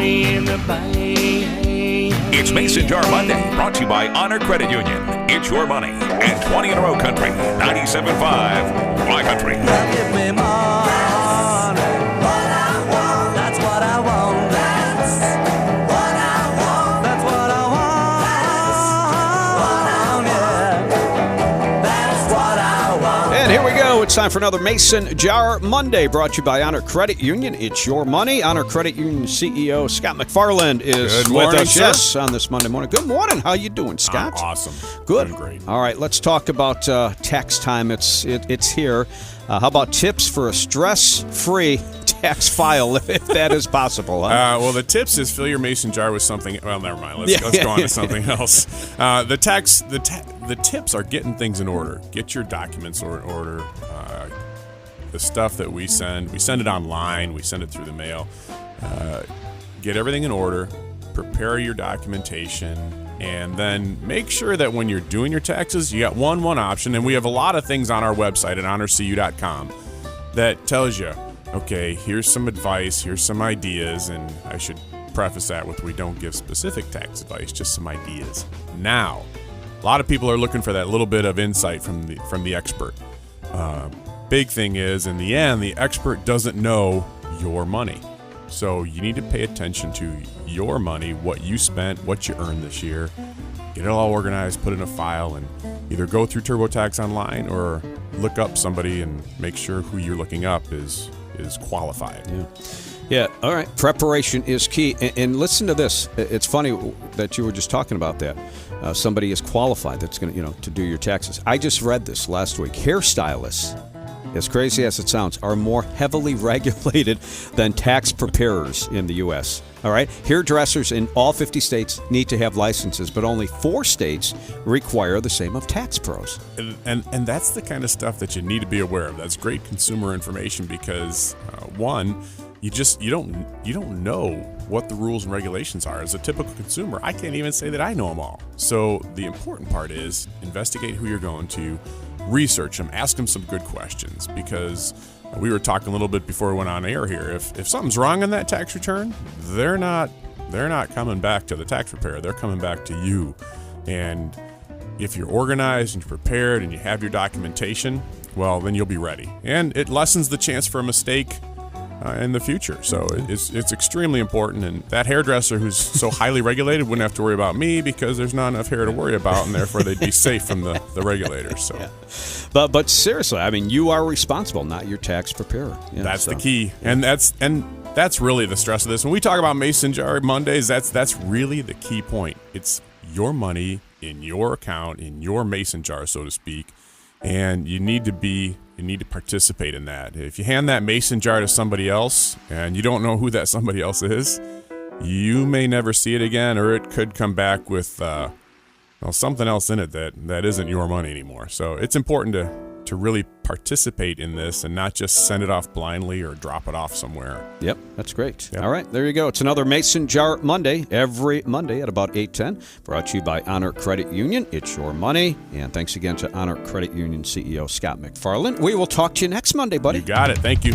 money in the bank. It's Mason Jar Monday, brought to you by Honor Credit Union. It's your money. And 20 in a row country. 97.5 My Country. Now give me money. What I want. That's what I want. That's what I want. That's what I want. Yeah. That's what I want. And here we go. It's time for another Mason Jar Monday, brought to you by Honor Credit Union. It's your money. Honor Credit Union CEO Scott McFarland is with us, yes, on this Monday morning. Good morning. How you doing, Scott? Awesome. Good. Doing great. All right, let's talk about tax time. It's here. How about tips for a stress-free tax file, if that is possible? Huh? Well, the tips is fill your mason jar with something. Well, never mind. Let's go on to something else. The tips are getting things in order. Get your documents in order. The stuff that we send it online. We send it through the mail. Get everything in order. Prepare your documentation. And then make sure that when you're doing your taxes, you got one option. And we have a lot of things on our website at honorcu.com that tells you, okay, here's some advice, here's some ideas. And I should preface that with we don't give specific tax advice, just some ideas. Now, a lot of people are looking for that little bit of insight from the expert. Big thing is, in the end, the expert doesn't know your money. So you need to pay attention to your money, what you spent, what you earned this year. Get it all organized, put it in a file, and either go through TurboTax online or look up somebody and make sure who you're looking up is qualified. Yeah. All right. Preparation is key. And listen to this. It's funny that you were just talking about that. Somebody is qualified that's going to do your taxes. I just read this last week. Hairstylists, as crazy as it sounds, are more heavily regulated than tax preparers in the U.S. All right? Hairdressers in all 50 states need to have licenses, but only 4 states require the same of tax pros. And that's the kind of stuff that you need to be aware of. That's great consumer information because, one, you don't know what the rules and regulations are. As a typical consumer, I can't even say that I know them all. So the important part is investigate who you're going to, research them, ask them some good questions, because we were talking a little bit before we went on air here. If something's wrong on that tax return, they're not coming back to the tax preparer. They're coming back to you. And if you're organized and you're prepared and you have your documentation, well, then you'll be ready. And it lessens the chance for a mistake in the future. So it's extremely important. And that hairdresser who's so highly regulated wouldn't have to worry about me because there's not enough hair to worry about, and therefore they'd be safe from the regulators. So, yeah. But seriously, I mean, you are responsible, not your tax preparer. Yeah, that's the key, and that's really the stress of this. When we talk about Mason Jar Mondays, that's really the key point. It's your money in your account, in your Mason jar, so to speak, and you need to participate in that. If you hand that Mason jar to somebody else and you don't know who that somebody else is, you may never see it again, or it could come back with something else in it that isn't your money anymore. So it's important to really participate in this and not just send it off blindly or drop it off somewhere. Yep, that's great. Yep. All right, there you go. It's another Mason Jar Monday, every Monday at about 8:10, brought to you by Honor Credit Union. It's your money. And thanks again to Honor Credit Union CEO Scott McFarland. We will talk to you next Monday, buddy. You got it. Thank you.